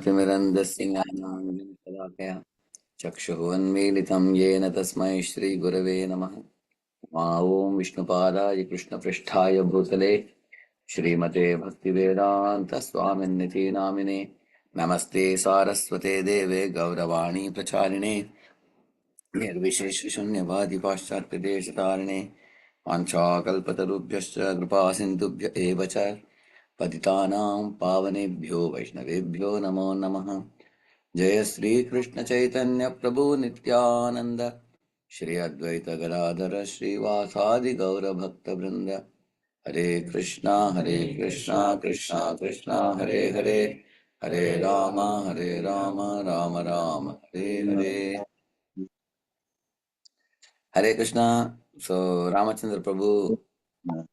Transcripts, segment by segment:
ज्ञानतिमिरन्दस्य ज्ञानाञ्जनशलाकया चक्षुरुन्मीलितं येन तस्मै श्रीगुरवे नमः। मा ॐ विष्णुपादाय कृष्णपृष्ठाय भूतले श्रीमते भक्तिवेदान्तस्वामिन्निति नामिने नमस्ते सारस्वते देवे गौरवाणी प्रचारिणे निर्विशेषशून्यवादिपाश्चात्यदेशतारिणे वाञ्छाकल्पतरुभ्यश्च कृपासिन्धुभ्य एव च पतितानां पावनेभ्यो वैष्णवेभ्यो नमो नमः। जय श्री कृष्ण चैतन्य प्रभु नित्यानंद श्री अद्वैत गदाधर श्रीवासादि गौर भक्त वृंद हरे Krishna Krishna Krishna Hare Hare Hare Ram Ram Ram Hare Hare. Hare Krishna. So Ramachandra Prabhu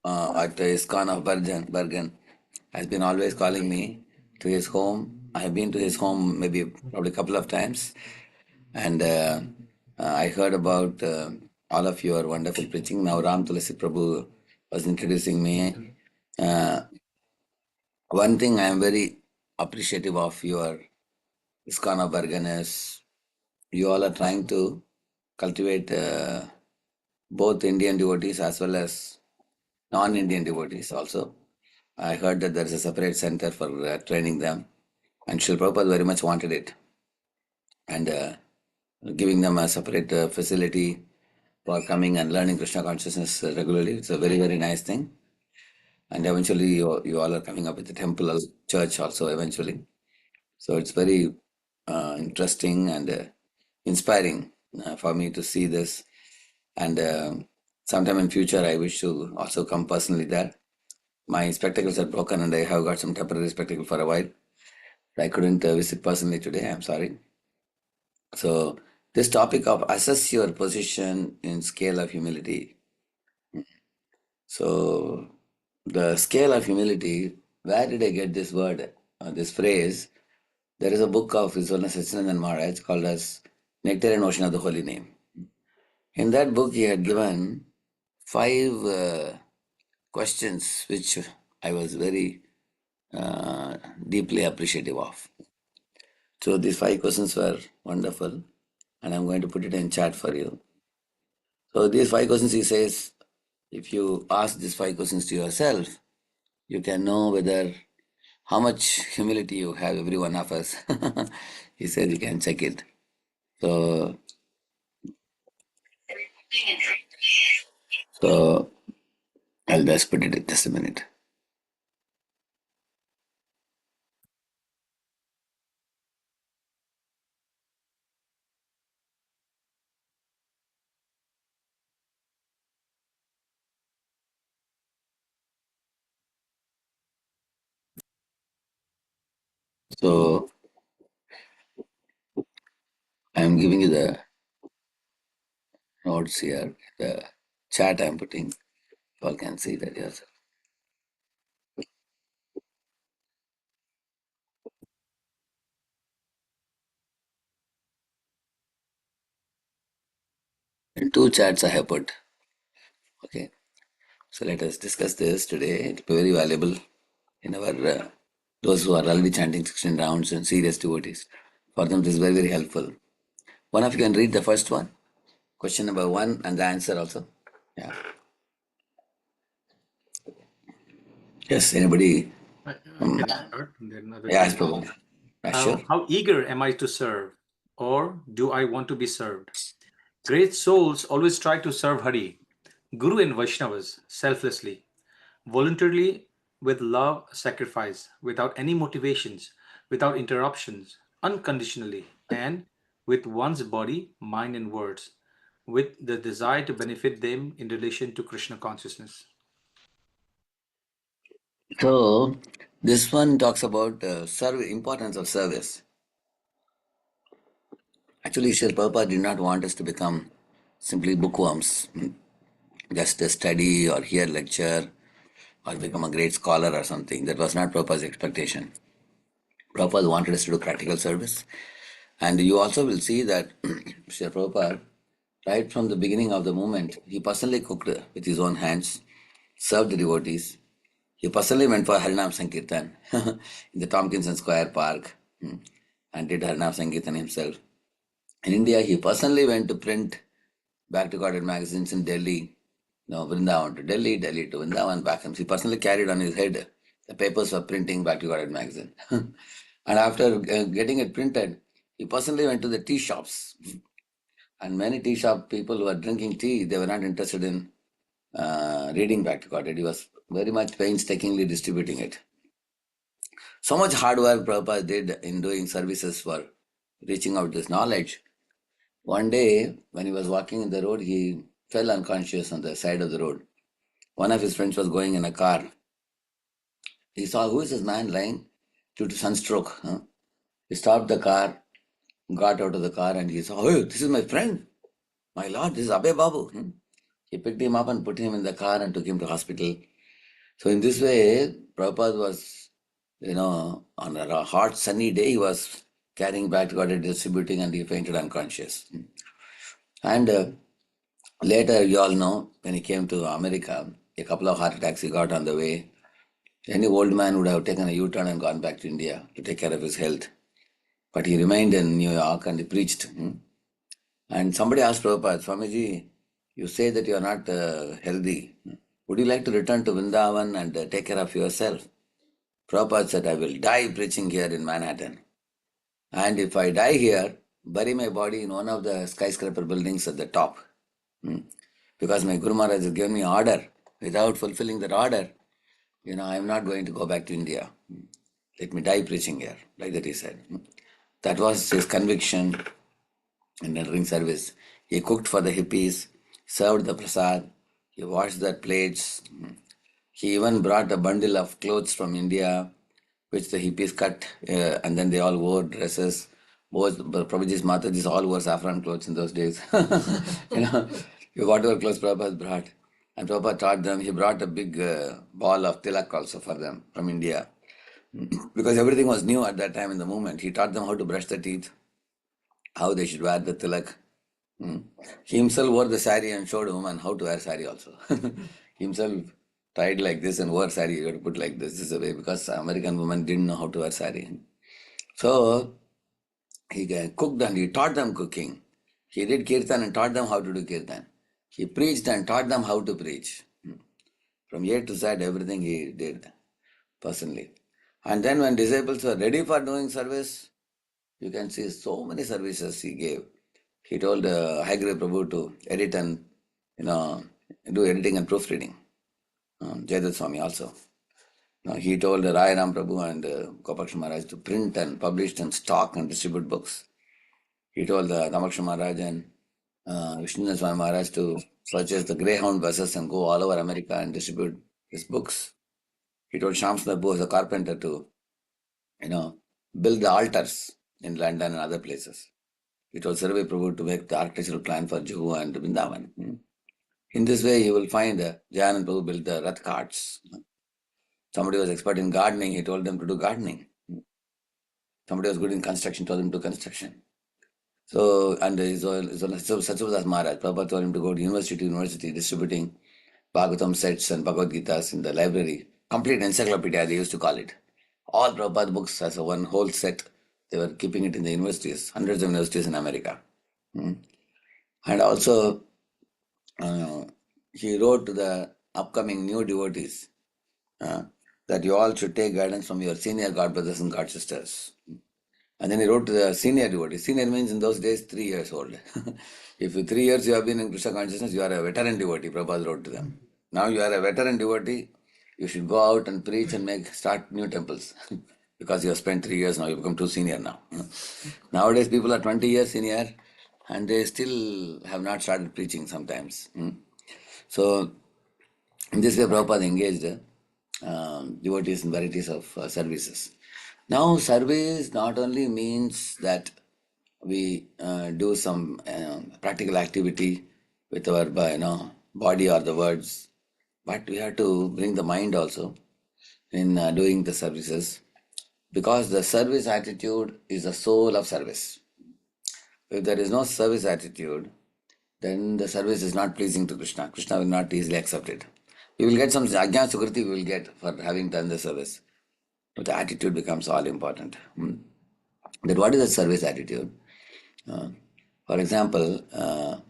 at ISKCON of Bergen has been always calling me to his home. I have been to his home maybe probably a couple of times, and I heard about all of your wonderful preaching. Now Ram Tulasi Prabhu was introducing me. Uh, One thing I am very appreciative of your ISKCON of Bergen is you all are trying to cultivate both Indian devotees as well as non-Indian devotees also. I heard that there is a separate center for training them, and Srila Prabhupada very much wanted it, and giving them a separate facility for coming and learning Krishna consciousness regularly. It's a very, very nice thing. And eventually, you all are coming up with a temple or church also eventually. So it's very interesting and inspiring for me to see this. And sometime in future, I wish to also come personally there. My spectacles are broken and I have got some temporary spectacle for a while. I couldn't visit personally today. I'm sorry. So this topic of assess your position in scale of humility. So the scale of humility, where did I get this word, this phrase? There is a book of His Holiness Sachinandan Maharaj called as Nectar and Ocean of the Holy Name. In that book, he had given 5 questions which I was very deeply appreciative of. So these 5 questions were wonderful, and I'm going to put it in chat for you. So these 5 questions, he says, if you ask these 5 questions to yourself, you can know whether how much humility you have, every one of us. He said you can check it. So, so I'll just put it in just a minute. So I'm giving you the notes here, the chat I'm putting. You all can see that yourself. In 2 chats I have put. Okay. So let us discuss this today. It will be very valuable in our those who are already chanting 16 rounds and serious devotees. For them, this is very, very helpful. One of you can read the first one, question number 1, and the answer also. Yeah. Yes, anybody? Can I start? And then other Yes, can. probably. Yeah, sure. How eager am I to serve? Or do I want to be served? Great souls always try to serve Hari, Guru and Vaishnavas selflessly, voluntarily, with love, sacrifice, without any motivations, without interruptions, unconditionally, and with one's body, mind, and words, with the desire to benefit them in relation to Krishna consciousness. So, this one talks about importance of service. Actually, Srila Prabhupada did not want us to become simply bookworms, just study or hear lecture or become a great scholar or something. That was not Prabhupada's expectation. Prabhupada wanted us to do practical service. And you also will see that Srila Prabhupada, right from the beginning of the movement, he personally cooked with his own hands, served the devotees. He personally went for Harinam Sankirtan in the Tompkinson Square Park. and did Harnav Sankirtan himself. In India, he personally went to print back to Godhead magazines in Delhi, Vrindavan to Delhi, Delhi to Vrindavan, back home. He personally carried on his head the papers for printing back to Godhead magazine. And after getting it printed, he personally went to the tea shops. And many tea shop people who were drinking tea, they were not interested in reading back to Godhead. He was very much painstakingly distributing it. So much hard work Prabhupada did in doing services for reaching out this knowledge. One day, when he was walking in the road, he fell unconscious on the side of the road. One of his friends was going in a car. He saw, who is this man lying due to sunstroke? Huh? He stopped the car, got out of the car, and he saw, oh, this is my friend. My lord, this is Abhay Babu. He picked him up and put him in the car and took him to hospital. So in this way, Prabhupada was, on a hot sunny day, he was carrying back to God and distributing, and he fainted unconscious. And later, you all know, when he came to America, a couple of heart attacks he got on the way. Any old man would have taken a U-turn and gone back to India to take care of his health. But he remained in New York and he preached. And somebody asked Prabhupada, Swamiji, you say that you are not healthy. Would you like to return to Vrindavan and take care of yourself? Prabhupada said, I will die preaching here in Manhattan. And if I die here, bury my body in one of the skyscraper buildings at the top. Because my Guru Maharaj has given me order. Without fulfilling that order, I am not going to go back to India. Let me die preaching here. Like that he said. That was his conviction in entering service. He cooked for the hippies, served the prasad, he washed their plates. He even brought a bundle of clothes from India, which the hippies cut, and then they all wore dresses. Both Prabhuji's, Mataji's all wore saffron clothes in those days. you know, whatever clothes Prabhupada brought. And Prabhupada taught them, he brought a big ball of tilak also for them from India. Because everything was new at that time in the movement. He taught them how to brush their teeth, how they should wear the tilak. He himself wore the sari and showed women how to wear sari also. He himself tied like this and wore sari. You have to put like this is the way because American women didn't know how to wear sari. So he cooked and he taught them cooking. He did kirtan and taught them how to do kirtan. He preached and taught them how to preach. From A to Z, everything he did personally. And then when disciples were ready for doing service, you can see so many services he gave. He told Haigrave Prabhu to edit and, do editing and proofreading. Jayadatta Swami also. He told Rayaram Prabhu and Gopaksha Maharaj to print and publish and stock and distribute books. He told Ramaksha Maharaj and Vishnu Swami Maharaj to purchase the Greyhound buses and go all over America and distribute his books. He told Shamsundar Bose, a carpenter, to, build the altars in London and other places. He told Sarve Prabhu to make the architectural plan for Juhu and Vrindavan. In this way, you will find Jayanand Prabhu built the Rath carts. Somebody was expert in gardening, he told them to do gardening. Somebody was good in construction, told him to do construction. So, and Satyavdas Maharaj, Prabhupada told him to go to university, distributing Bhagavatam sets and Bhagavad Gitas in the library. Complete encyclopedia, they used to call it. All Prabhupada books as a one whole set. They were keeping it in the universities, hundreds of universities in America. And also, he wrote to the upcoming new devotees that you all should take guidance from your senior God brothers and God sisters. And then he wrote to the senior devotees. Senior means in those days 3 years old. If you 3 years you have been in Krishna consciousness, you are a veteran devotee, Prabhupada wrote to them. Now you are a veteran devotee, you should go out and preach and start new temples. Because you have spent 3 years now, you become too senior now. Nowadays people are 20 years senior and they still have not started preaching sometimes. So in this way Prabhupada engaged devotees in varieties of services. Now service not only means that we do some practical activity with our body or the words, but we have to bring the mind also in doing the services, because the service attitude is the soul of service. If there is no service attitude, then the service is not pleasing to Krishna. Krishna will not easily accept it. We will get some ajna sukriti we will get for having done the service. But the attitude becomes all important. That what is the service attitude? Uh, for example,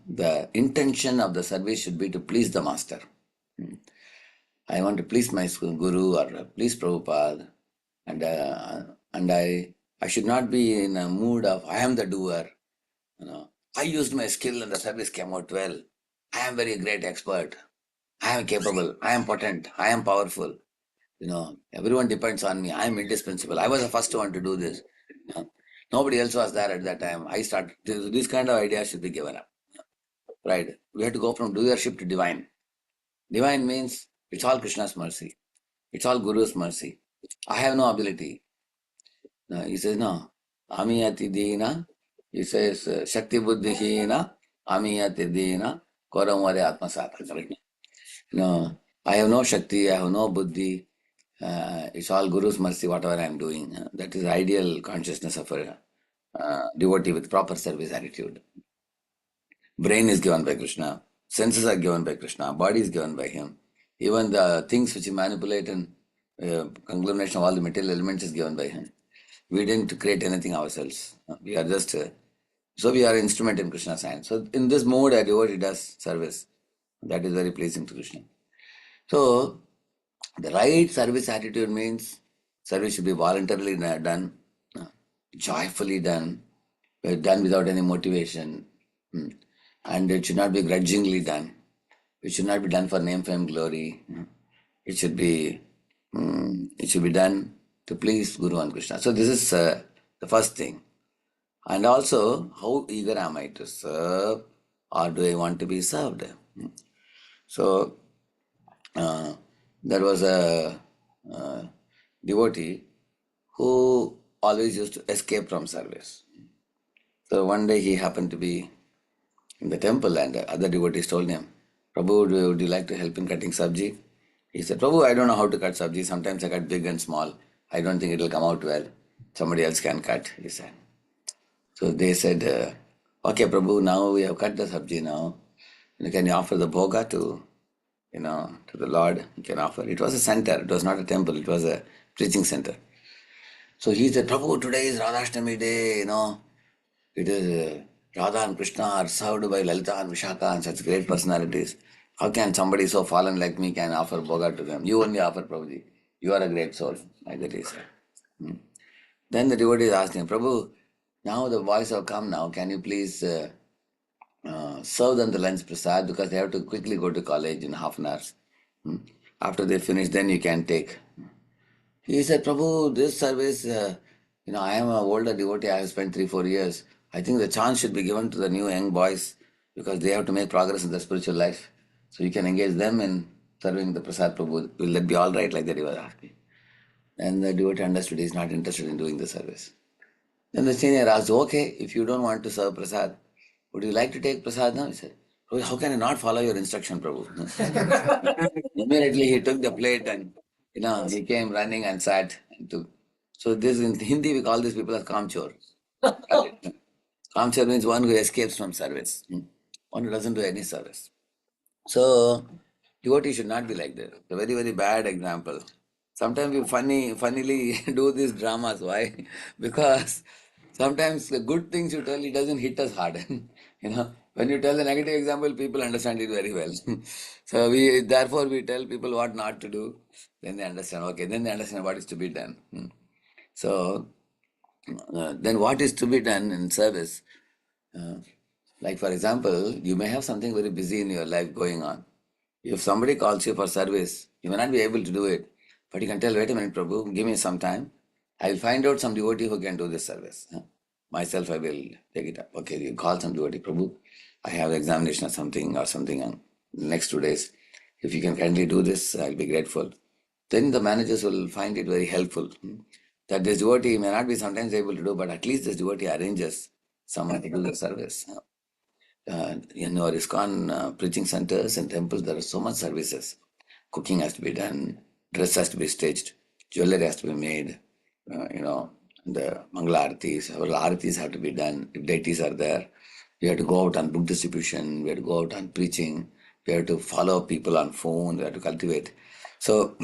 the intention of the service should be to please the master. I want to please my school guru or please Prabhupada, and I should not be in a mood of I am the doer. You know, I used my skill and the service came out well. I am very great expert. I am capable. I am potent. I am powerful. Everyone depends on me. I am indispensable. I was the first one to do this. You know, Nobody else was there at that time. I started. This kind of idea should be given up. Right? We have to go from doership to divine. Divine means it's all Krishna's mercy. It's all Guru's mercy. I have no ability. No, he says, no. Amiyati dina. He says, Shakti buddhi hina. Amiyati dina. Koramare atmasata. No, I have no Shakti. I have no buddhi. It's all Guru's mercy, whatever I am doing. That is the ideal consciousness of a devotee with proper service attitude. Brain is given by Krishna. Senses are given by Krishna. Body is given by Him. Even the things which He manipulate and conglomeration of all the material elements is given by Him. We didn't create anything ourselves. We are just, so we are instrument in Krishna's hand. So in this mode, a devotee does service. That is very pleasing to Krishna. So the right service attitude means service should be voluntarily done, joyfully done, done without any motivation, and it should not be grudgingly done. It should not be done for name, fame, glory. It should be done to please Guru and Krishna. So this is the first thing. And also, how eager am I to serve, or do I want to be served? So there was a devotee who always used to escape from service. So one day he happened to be in the temple, and other devotees told him, Prabhu, would you like to help in cutting sabji? He said, Prabhu, I don't know how to cut sabji. Sometimes I cut big and small. I don't think it will come out well. Somebody else can cut, he said. So they said, okay, Prabhu, now we have cut the sabji now. Can you offer the bhoga to the Lord? You can offer. It was a center. It was not a temple. It was a preaching center. So he said, Prabhu, today is Radhashtami day, It is Radha and Krishna are served by Lalita and Vishaka and such great personalities. How can somebody so fallen like me can offer bhoga to them? You only offer, Prabhuji. You are a great soul. Like that he said. Then the devotees asked him, Prabhu, now the boys have come now. Can you please serve them the lunch prasad because they have to quickly go to college in half an hour. After they finish, then you can take. He said, Prabhu, this service, I am an older devotee. I have spent 3-4 years. I think the chance should be given to the new young boys because they have to make progress in their spiritual life. So you can engage them in serving the prasad, Prabhu. Will that be all right? Like that he was asking. And the devotee understood he is not interested in doing the service. Then the senior asked, okay, if you don't want to serve prasad, would you like to take prasad now? He said, "Prabhu, how can I not follow your instruction, Prabhu? Immediately he took the plate and he came running and sat and took. So this in Hindi we call these people as kamchor. Kamchor means one who escapes from service, one who doesn't do any service. So devotee should not be like that. It's a very, very bad example. Sometimes we funnily do these dramas. Why? Because sometimes the good things you tell, it doesn't hit us hard. When you tell the negative example, people understand it very well. So therefore we tell people what not to do. Then they understand. Okay, then they understand what is to be done. So then what is to be done in service? Like for example, you may have something very busy in your life going on. If somebody calls you for service, you may not be able to do it, but you can tell, wait a minute, Prabhu, give me some time. I will find out some devotee who can do this service. Myself, I will take it up. Okay, you call some devotee, Prabhu, I have examination or something on next 2 days. If you can kindly do this, I'll be grateful. Then the managers will find it very helpful. That this devotee may not be sometimes able to do, but at least this devotee arranges someone to do the service. In our ISKCON preaching centers and temples, there are so much services. Cooking has to be done, dress has to be stitched, jewelry has to be made, the Mangala Aartis, several Aartis have to be done. If deities are there, we have to go out on book distribution, we have to go out on preaching, we have to follow people on phone, we have to cultivate. So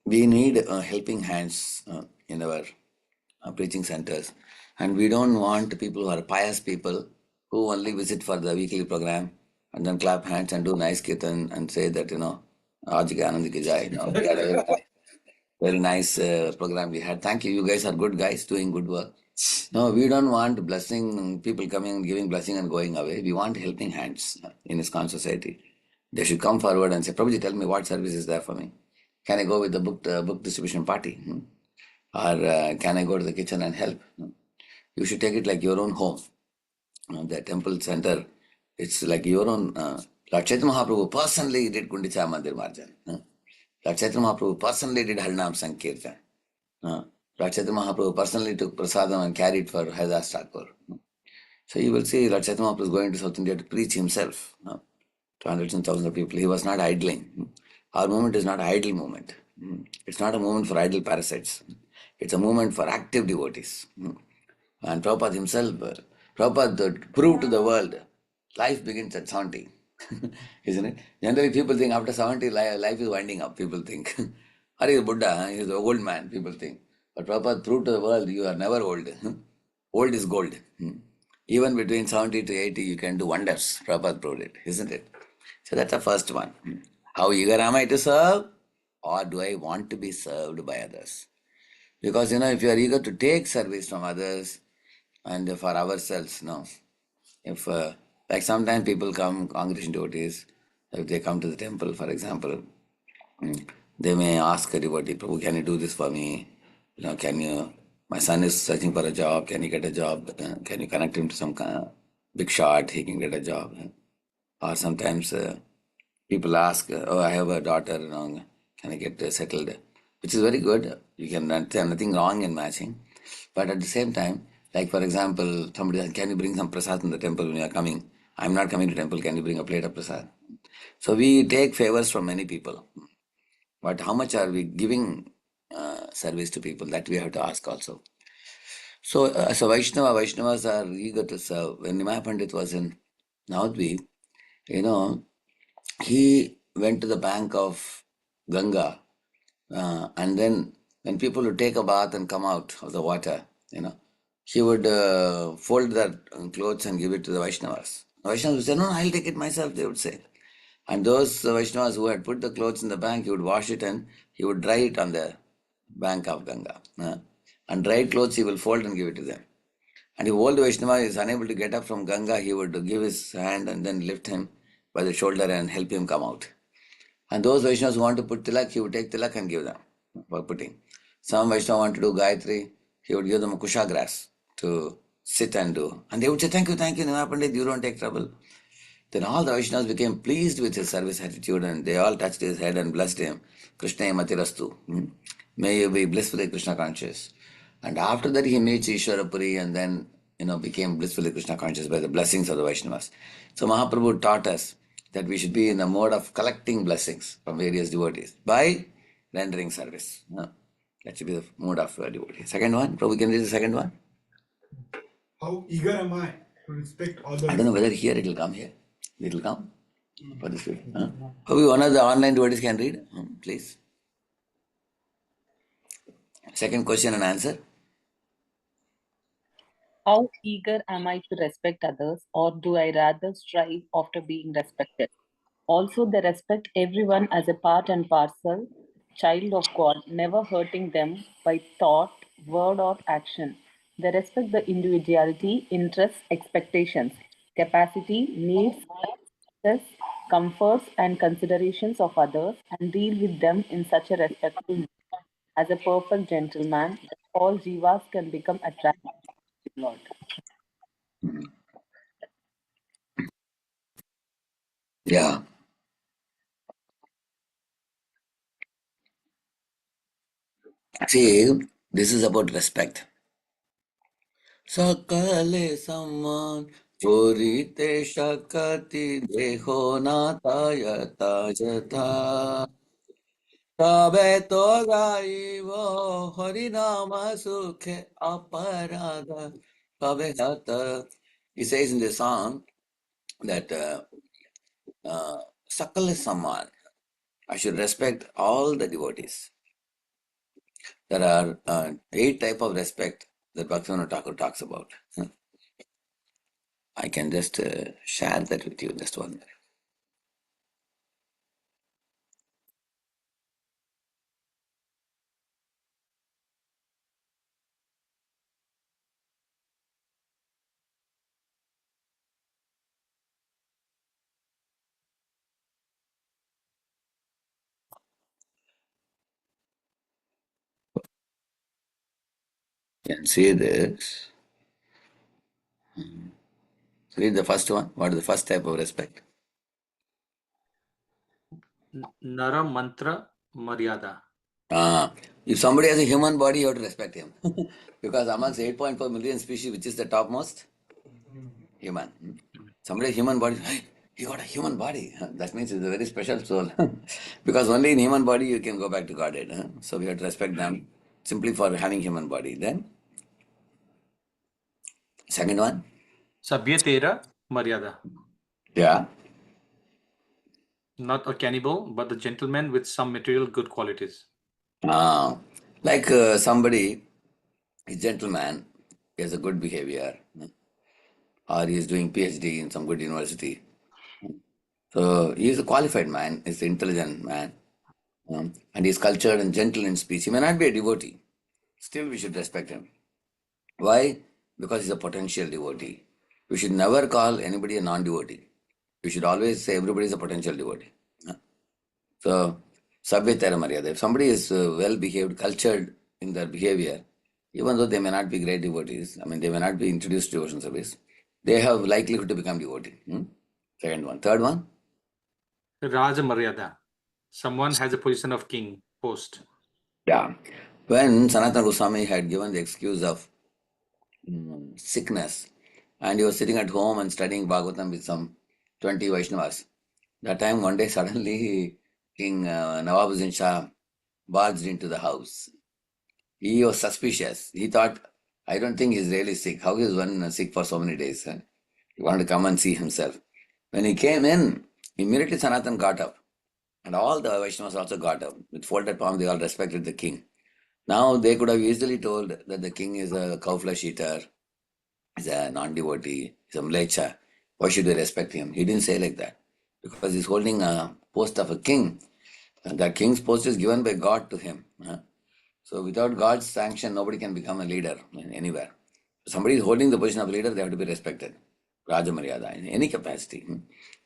we need helping hands in our preaching centers. And we don't want people who are pious people who only visit for the weekly program and then clap hands and do nice kirtan and say that, Aaj ke Anand ki jai. We had a very nice program we had. Thank you. You guys are good guys doing good work. No, we don't want blessing, people coming and giving blessing and going away. We want helping hands in ISKCON society. They should come forward and say, Prabhuji, tell me what service is there for me. Can I go with the book distribution party? Or can I go to the kitchen and help? You should take it like your own home. The temple center, it's like your own. Lord Chaitanya Mahaprabhu personally did Gundicha Mandir Marjan. Lord Chaitanya Mahaprabhu personally did Harinam Sankirtan. Lord Chaitanya Mahaprabhu personally took prasadam and carried for Haridas Thakur. So you will see Lord Chaitanya Mahaprabhu is going to South India to preach himself to hundreds and thousands of people. He was not idling. Our movement is not an idle movement. It's not a movement for idle parasites. It's a movement for active devotees. And Prabhupada himself, Prabhupada proved to the world, life begins at 70. Isn't it? Generally, people think after 70, life is winding up. People think. Or he's Buddha, he's an old man, people think. But Prabhupada proved to the world, you are never old. Old is gold. Even between 70 to 80, you can do wonders. Prabhupada proved it, isn't it? So that's the first one. How eager am I to serve? Or do I want to be served by others? Because, if you are eager to take service from others and for ourselves, no. If, like sometimes people come, congregation devotees, if they come to the temple, for example, they may ask a devotee, Prabhu, can you do this for me? Can you, my son is searching for a job, can he get a job? Can you connect him to some kind of big shot, he can get a job? Or sometimes people ask, oh, I have a daughter, can I get settled? Which is very good. You can say nothing wrong in matching. But at the same time, like for example, somebody says, can you bring some prasad in the temple when you are coming? I'm not coming to temple, can you bring a plate of prasad? So we take favors from many people. But how much are we giving service to people? That we have to ask also. So as a Vaishnava, Vaishnavas are eager to serve. When Nimai Pandit was in Navadvip, you know, he went to the bank of Ganga, and then when people would take a bath and come out of the water, he would fold their clothes and give it to the Vaishnavas. The Vaishnavas would say, no, I'll take it myself, they would say. And those Vaishnavas who had put the clothes in the bank, he would wash it and he would dry it on the bank of Ganga. And dried clothes he will fold and give it to them. And if old Vaishnava is unable to get up from Ganga, he would give his hand and then lift him by the shoulder and help him come out. And those Vaishnavas who want to put tilak, he would take tilak and give them for putting. Some Vaishnava want to do Gayatri, he would give them a kusha grass to sit and do. And they would say, thank you, Nima Pandit, you don't take trouble. Then all the Vaishnavas became pleased with his service attitude and they all touched his head and blessed him. Krishna Matirastu. May you be blissfully Krishna conscious. And after that he meets Ishwarapuri and then became blissfully Krishna conscious by the blessings of the Vaishnavas. So Mahaprabhu taught us that we should be in the mode of collecting blessings from various devotees by rendering service. That should be the mode of devotee. Second one, Prabhu, can you read the second one? How eager am I to respect others? I don't know whether here it will come here. It will come for this week. Hope one of the online devotees can read, please. Second question and answer. How eager am I to respect others, or do I rather strive after being respected? Also, they respect everyone as a part and parcel, child of God, never hurting them by thought, word, or action. They respect the individuality, interests, expectations, capacity, needs, success, comforts, and considerations of others and deal with them in such a respectful manner as a perfect gentleman that all jivas can become attracted to the Lord. Yeah. See, this is about respect. सकले सम्मान चोरीते शक्ति देहो नाता यथा यथा तबे तो गाइब हरिनाम सुखे अपराध तबे हत. He says in the song that sakala samman, I should respect all the devotees. There are 8 types of respect that Bhaktivinoda Thakur talks about. I can just share that with you, just 1 minute. You can see this. Read the first one. What is the first type of respect? Nara Mantra Maryada. If somebody has a human body, you have to respect him. Because amongst 8.4 million species, which is the topmost? Human. Somebody has human body, hey, he got a human body. That means it's a very special soul. Because only in human body you can go back to Godhead. So we have to respect them simply for having human body. Then, second one? Sabhyatera Maryada. Yeah. Not a cannibal, but the gentleman with some material good qualities. Like somebody, a gentleman, he has a good behavior, or he is doing PhD in some good university. So he is a qualified man, he's an intelligent man, and he's cultured and gentle in speech. He may not be a devotee. Still, we should respect him. Why? Because he's a potential devotee. We should never call anybody a non-devotee. We should always say everybody is a potential devotee. So, Sabhyatara Maryada. If somebody is well behaved, cultured in their behavior, even though they may not be great devotees, I mean, they may not be introduced to devotion service, they have likelihood to become devotee. Second one. Third one? Raja Maryada. Someone has a position of king, host. Yeah. When Sanatana Goswami had given the excuse of sickness and he was sitting at home and studying Bhagavatam with some 20 Vaishnavas, that time one day suddenly King Nawabuddin Shah barged into the house. He was suspicious. He thought, I don't think he's really sick. How is one sick for so many days? He wanted to come and see himself. When he came in, immediately Sanatan got up. And all the Vaishnavas also got up. With folded palms, they all respected the king. Now they could have easily told that the king is a cow flesh eater, is a non-devotee, is a mlecha. Why should we respect him? He didn't say like that. Because he's holding a post of a king. And that king's post is given by God to him. So without God's sanction, nobody can become a leader anywhere. Somebody is holding the position of leader, they have to be respected. Raja Maryada, in any capacity.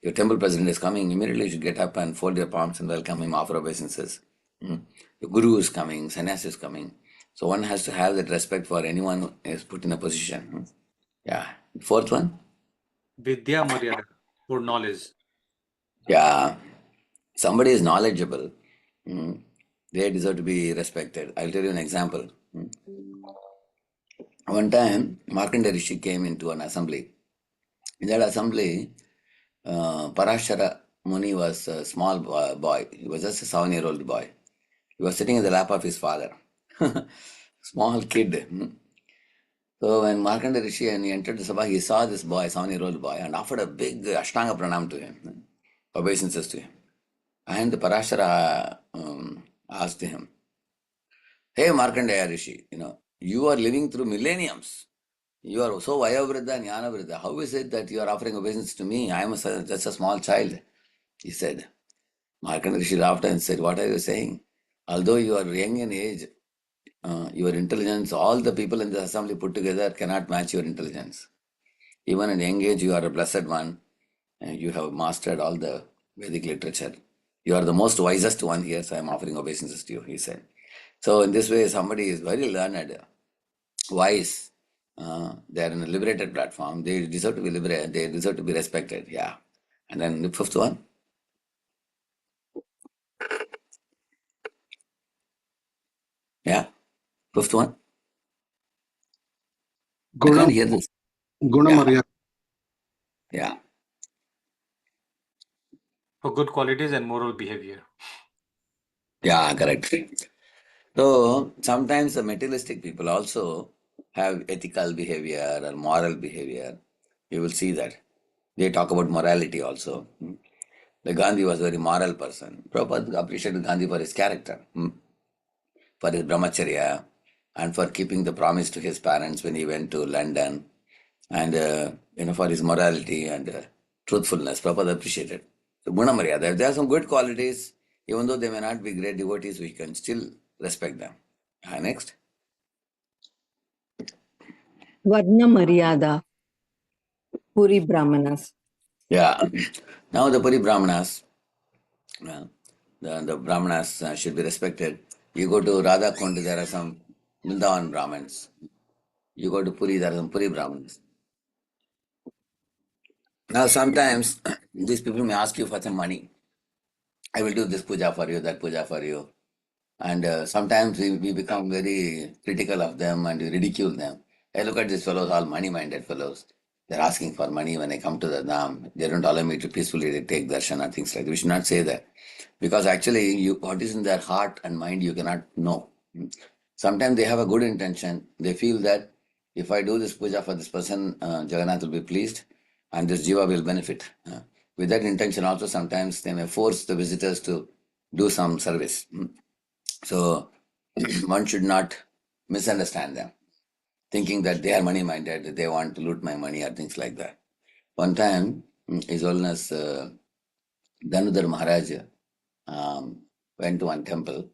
Your temple president is coming, immediately you should get up and fold your palms and welcome him, offer obeisances. The guru is coming, sannyas is coming. So one has to have that respect for anyone who is put in a position. Yeah. Fourth one? Vidya Maryada. For knowledge. Yeah. Somebody is knowledgeable. They deserve to be respected. I'll tell you an example. One time, Markandeya Rishi came into an assembly. In that assembly, Parashara Muni was a small boy. He was just a 7-year-old boy. He was sitting in the lap of his father. Small kid. So when Markandeya Rishi and he entered the Sabha, he saw this boy, 7-year-old boy, and offered a big Ashtanga Pranam to him, obeisances to him. And Parashara asked him, Hey Markandeya Rishi, you are living through millenniums. You are so Vayavriddha and Jnanavriddha. How is it that you are offering obeisance to me? I am just a small child. He said. Markandeya Rishi laughed and said, What are you saying? Although you are young in age, your intelligence, all the people in the assembly put together cannot match your intelligence. Even at young age, you are a blessed one. And you have mastered all the Vedic literature. You are the most wisest one here, so I am offering obeisances to you, he said. So in this way, somebody is very learned, wise. They are in a liberated platform. They deserve to be liberated. They deserve to be respected. Yeah. And then the fifth one. Yeah. Fifth one. I Guna, can't hear this. Guna Yeah. Maryada. Yeah. For good qualities and moral behavior. Yeah. Correct. So sometimes the materialistic people also have ethical behavior or moral behavior. You will see that. They talk about morality also. The Gandhi was a very moral person. Prabhupada appreciated Gandhi for his character, for his brahmacharya, and for keeping the promise to his parents when he went to London, and for his morality and truthfulness. Prabhupada appreciated. So Guna Maryada, if there are some good qualities, even though they may not be great devotees, we can still respect them. Next. Varna Maryada, Puri Brahmanas. Yeah. Now the Puri Brahmanas, the Brahmanas should be respected. You go to Radha Kund, there are some Vrindavan Brahmins. You go to Puri, there are some Puri Brahmins. Now sometimes these people may ask you for some money. I will do this puja for you, that puja for you. And sometimes we become very critical of them and we ridicule them. Hey, look at these fellows, all money-minded fellows. They're asking for money when I come to the Dham. They don't allow me to peacefully take darshan and things like that. We should not say that. Because actually, what is in their heart and mind, you cannot know. Sometimes they have a good intention. They feel that if I do this puja for this person, Jagannath will be pleased and this jiva will benefit. With that intention also, sometimes they may force the visitors to do some service. So one should not misunderstand them, thinking that they are money minded, they want to loot my money or things like that. One time, His Holiness Dhanudhar Maharaj went to one temple,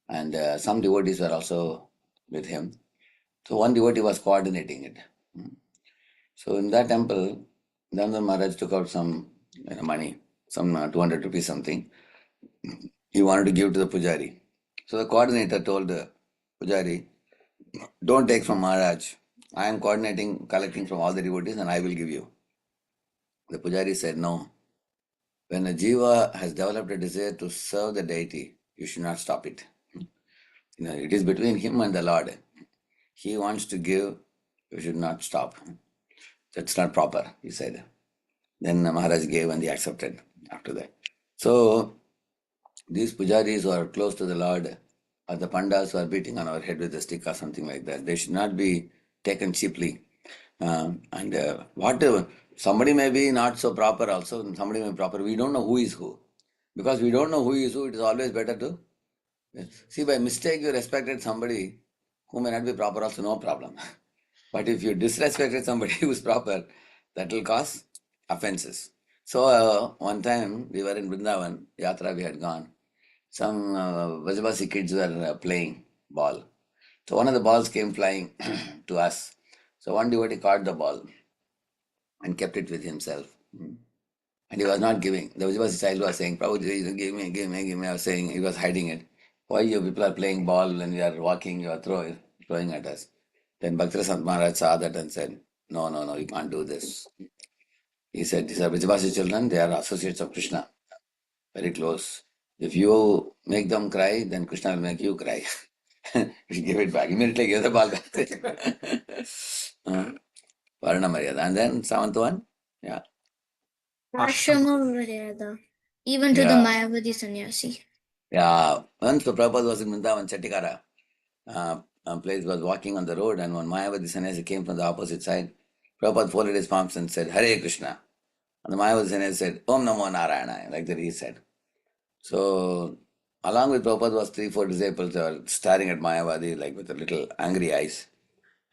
and some devotees were also with him. So one devotee was coordinating it. So in that temple, Dhanudhar Maharaj took out some money, some 200 rupees something. He wanted to give to the pujari. So the coordinator told the pujari, don't take from Maharaj. I am coordinating, collecting from all the devotees and I will give you. The pujari said, no. When a jiva has developed a desire to serve the deity, you should not stop it. It is between him and the Lord. He wants to give, you should not stop. That's not proper, he said. Then Maharaj gave and he accepted after that. So these pujaris who are close to the Lord or the pandas who are beating on our head with a stick or something like that, they should not be taken cheaply. Somebody may be not so proper also, and somebody may be proper. We don't know who is who. Because we don't know who is who, it is always better to see, by mistake you respected somebody who may not be proper also, no problem. But if you disrespected somebody who is proper, that will cause offenses. So one time we were in Vrindavan, Yatra we had gone. Some Vajabasi kids were playing ball. So one of the balls came flying to us. So one devotee caught the ball and kept it with himself. And he was not giving. The Vajabasi child was saying, Prabhu, give me, give me, give me. I was saying, he was hiding it. Why you people are playing ball when we are walking, you are throwing at us. Then Bhaktivinoda Maharaj saw that and said, no, no, no, you can't do this. He said, these are Vajabasi children, they are associates of Krishna, very close. If you make them cry, then Krishna will make you cry. You give it back. Immediately give the ball back. Varna Maryada. And then seventh one? Yeah. Ashrama Maryada, even to the Mayavadi sannyasi. Yeah. Once the Prabhupada was in Vrindavan, Chattikara, place was walking on the road, and one Mayavadi sannyasi came from the opposite side. Prabhupada folded his palms and said, Hare Krishna. And the Mayavadi sannyasi said, Om Namo Narayana, like that he said. So, along with Prabhupada was 3-4 disciples who were staring at Mayavadi like with a little angry eyes.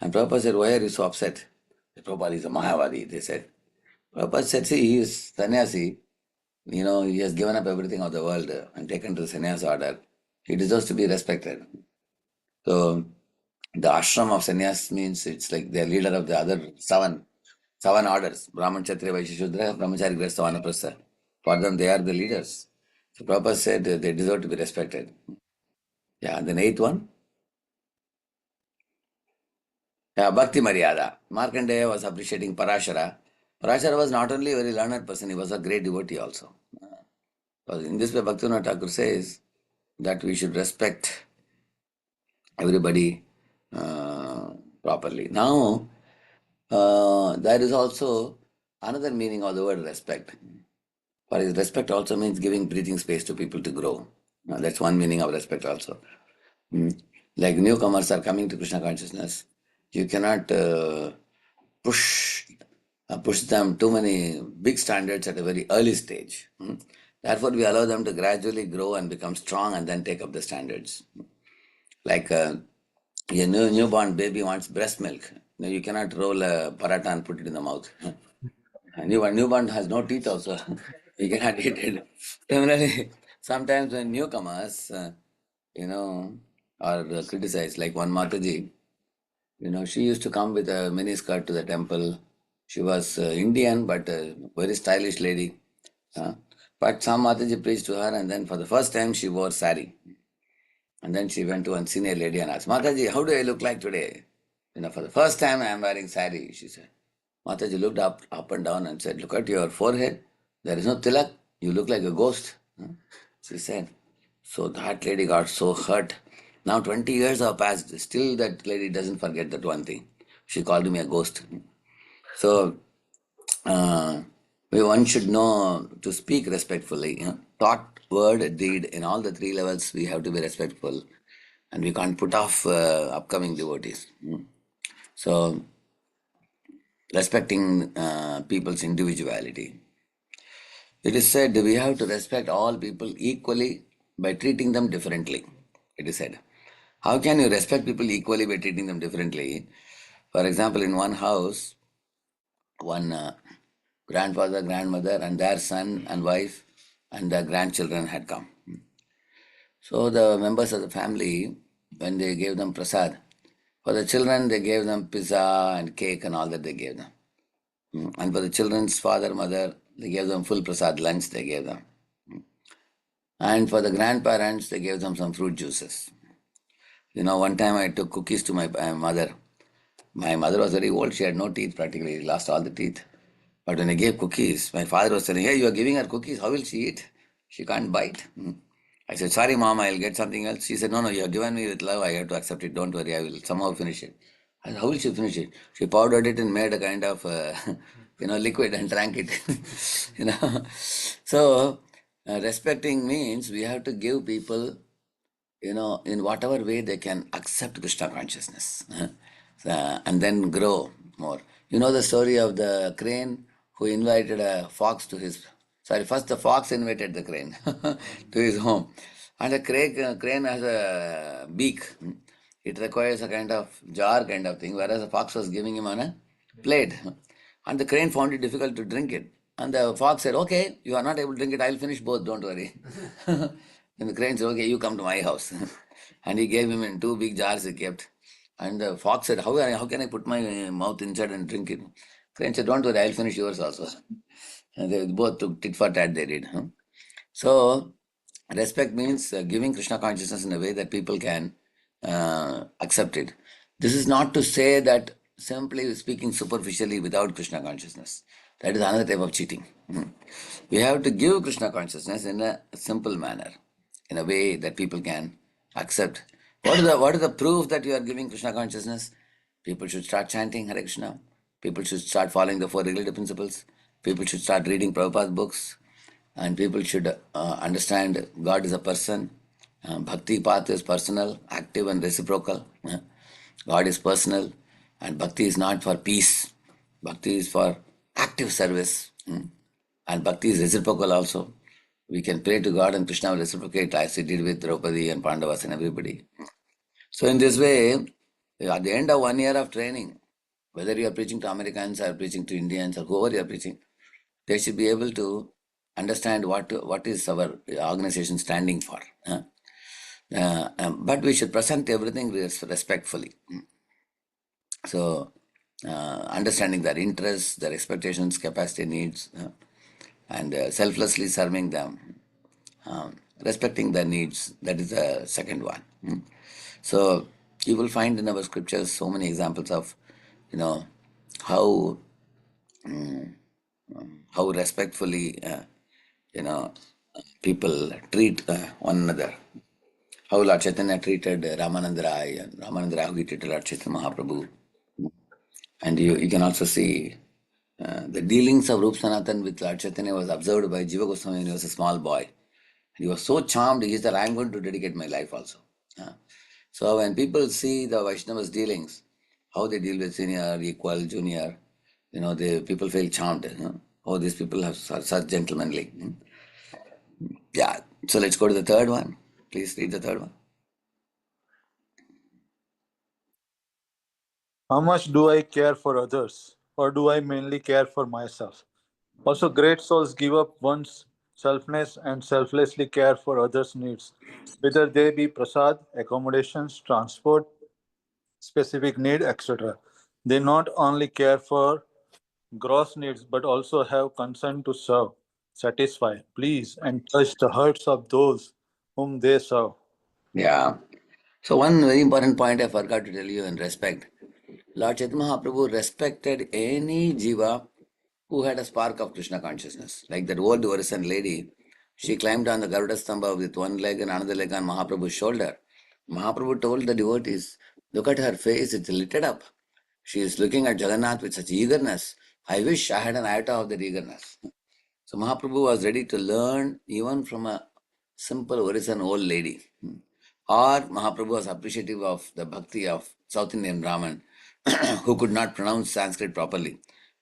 And Prabhupada said, why are you so upset? Prabhupada is a Mayavadi, they said. Prabhupada said, see, he is sannyasi. He has given up everything of the world and taken to the sannyas order. He deserves to be respected. So, the ashram of sannyas means it's like the leader of the other seven orders. Brahman, Kshatriya, Vaishya, Shudra, Brahmachari, Grihastha, Vanaprastha. For them, they are the leaders. So Prabhupada said they deserve to be respected. Yeah, and the eighth one. Yeah, Bhakti Maryada. Markandeya was appreciating Parashara. Parashara was not only a very learned person, he was a great devotee also. In this way, Bhaktivinoda Thakur says that we should respect everybody properly. Now, there is also another meaning of the word respect. For respect also means giving breathing space to people to grow. That's one meaning of respect also. Like newcomers are coming to Krishna consciousness, you cannot push them too many big standards at a very early stage. Therefore, we allow them to gradually grow and become strong and then take up the standards. Like A newborn baby wants breast milk. Now you cannot roll a paratha and put it in the mouth. A newborn has no teeth also. You cannot eat it. Similarly, sometimes when newcomers, are criticized, like one Mataji, she used to come with a mini skirt to the temple. She was Indian, but a very stylish lady. Uh, but some Mataji preached to her, and then for the first time she wore sari. And then she went to one senior lady and asked, Mataji, how do I look like today? For the first time I am wearing sari, she said. Mataji looked up and down and said, look at your forehead. There is no tilak. You look like a ghost. She said. So that lady got so hurt. Now 20 years have passed. Still that lady doesn't forget that one thing. She called me a ghost. So uh, one should know to speak respectfully. Thought, word, deed, in all the three levels we have to be respectful. And we can't put off upcoming devotees. So respecting people's individuality. It is said we have to respect all people equally by treating them differently. It is said. How can you respect people equally by treating them differently? For example, in one house, one grandfather, grandmother, and their son and wife and their grandchildren had come. So the members of the family, when they gave them prasad, for the children they gave them pizza and cake and all that they gave them. And for the children's father, mother, they gave them full prasad lunch they gave them. And for the grandparents, they gave them some fruit juices. One time I took cookies to my mother. My mother was very old. She had no teeth practically. Lost all the teeth. But when I gave cookies, my father was saying, hey, you are giving her cookies. How will she eat? She can't bite. I said, sorry, mom, I'll get something else. She said, no, you have given me with love. I have to accept it. Don't worry. I will somehow finish it. I said, how will she finish it? She powdered it and made a kind of, liquid and drank it. So, respecting means we have to give people in whatever way they can accept Krishna consciousness and then grow more. You know the story of the crane who invited a fox to first the fox invited the crane to his home. And the crane has a beak. It requires a kind of jar kind of thing, whereas the fox was giving him on a plate. And the crane found it difficult to drink it. And the fox said, okay, you are not able to drink it, I'll finish both, don't worry. And the crane said, okay, you come to my house. And he gave him in two big jars he kept. And the fox said, how can I put my mouth inside and drink it? Crane said, don't worry, I'll finish yours also. And they both took tit for tat, they did. So, respect means giving Krishna consciousness in a way that people can accept it. This is not to say that simply speaking superficially without Krishna consciousness. That is another type of cheating. We have to give Krishna consciousness in a simple manner, in a way that people can accept. What is the proof that you are giving Krishna consciousness? People should start chanting Hare Krishna. People should start following the four regulative principles. People should start reading Prabhupada's books. And people should understand God is a person. Bhakti path is personal, active, and reciprocal. God is personal, and bhakti is not for peace. Bhakti is for active service. And bhakti is reciprocal also. We can pray to God and Krishna will reciprocate as he did with Draupadi and Pandavas and everybody. So in this way, at the end of 1 year of training, whether you are preaching to Americans or preaching to Indians or whoever you are preaching, they should be able to understand what is our organization standing for. But we should present everything respectfully. So, understanding their interests, their expectations, capacity, needs, and selflessly serving them, respecting their needs. That is the second one. So, you will find in our scriptures so many examples of, how how respectfully, people treat one another. How Lord Chaitanya treated Ramananda Rai and Ramananda Rai how he treated Lord Chaitanya Mahaprabhu. And you can also see the dealings of Rup Sanatan with Lord Chaitanya was observed by Jiva Goswami when he was a small boy. He was so charmed, he said, I am going to dedicate my life also. So when people see the Vaishnava's dealings, how they deal with senior, equal, junior, people feel charmed. Oh, these people are such gentlemanly. Yeah. So let's go to the third one. Please read the third one. How much do I care for others, or do I mainly care for myself? Also, great souls give up one's selfness and selflessly care for others' needs, whether they be prasad, accommodations, transport, specific need, etc. They not only care for gross needs but also have concern to serve, satisfy, please, and touch the hearts of those whom they serve. Yeah. So one very important point I forgot to tell you in respect. Lord Chaitanya Mahaprabhu respected any jiva who had a spark of Krishna consciousness. Like that old Orison lady, she climbed on the Garuda Stamba with one leg and another leg on Mahaprabhu's shoulder. Mahaprabhu told the devotees, look at her face, it's lit up. She is looking at Jagannath with such eagerness. I wish I had an iota of that eagerness. So Mahaprabhu was ready to learn even from a simple Orison old lady. Or Mahaprabhu was appreciative of the bhakti of South Indian Brahmin who could not pronounce Sanskrit properly.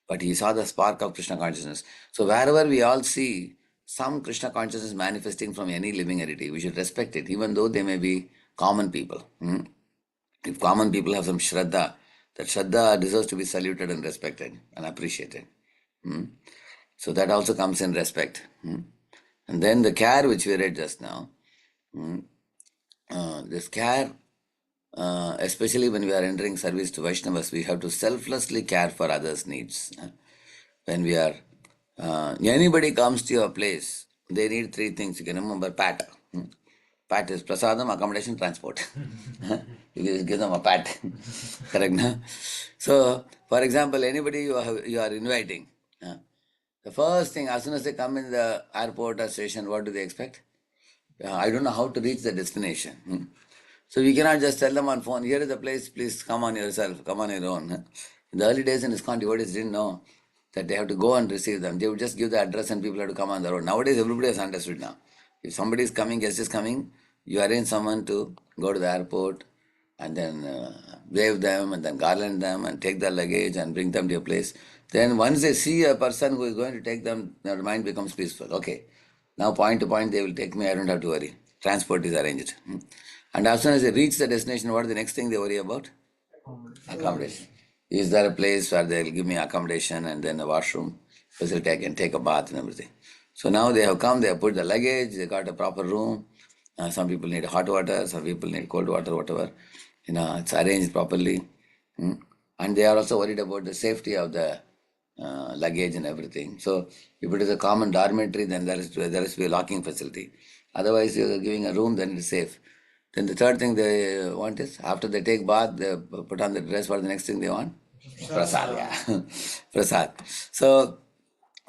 But he saw the spark of Krishna consciousness. So wherever we all see some Krishna consciousness manifesting from any living entity, we should respect it, even though they may be common people. If common people have some Shraddha, that Shraddha deserves to be saluted and respected and appreciated. So that also comes in respect. And then the care which we read just now, this care, especially when we are entering service to Vaishnavas, we have to selflessly care for others' needs. When we are, anybody comes to your place, they need three things. You can remember pat. Pat is prasadam, accommodation, transport. You just give them a pat. Correct, no? So, for example, anybody you are inviting, the first thing, as soon as they come in the airport or station, what do they expect? I don't know how to reach the destination. So we cannot just tell them on phone, here is the place, please come on yourself, come on your own. In the early days in ISKCON, devotees didn't know that they have to go and receive them. They would just give the address and people have to come on their own. Nowadays, everybody has understood now. If somebody is coming, guest is coming, you arrange someone to go to the airport and then wave them and then garland them and take their luggage and bring them to your place. Then once they see a person who is going to take them, their mind becomes peaceful. Okay, now point to point they will take me, I don't have to worry. Transport is arranged. And as soon as they reach the destination, what is the next thing they worry about? Accommodation. Is there a place where they'll give me accommodation and then a washroom facility, I can take a bath and everything. So now they have come, they have put the luggage, they got a proper room. Some people need hot water, some people need cold water, whatever. It's arranged properly. And they are also worried about the safety of the luggage and everything. So if it is a common dormitory, then there is to be a locking facility. Otherwise, you are giving a room, then it is safe. Then the third thing they want is, after they take bath, they put on the dress, what the next thing they want? Prasad, yeah. Prasad. So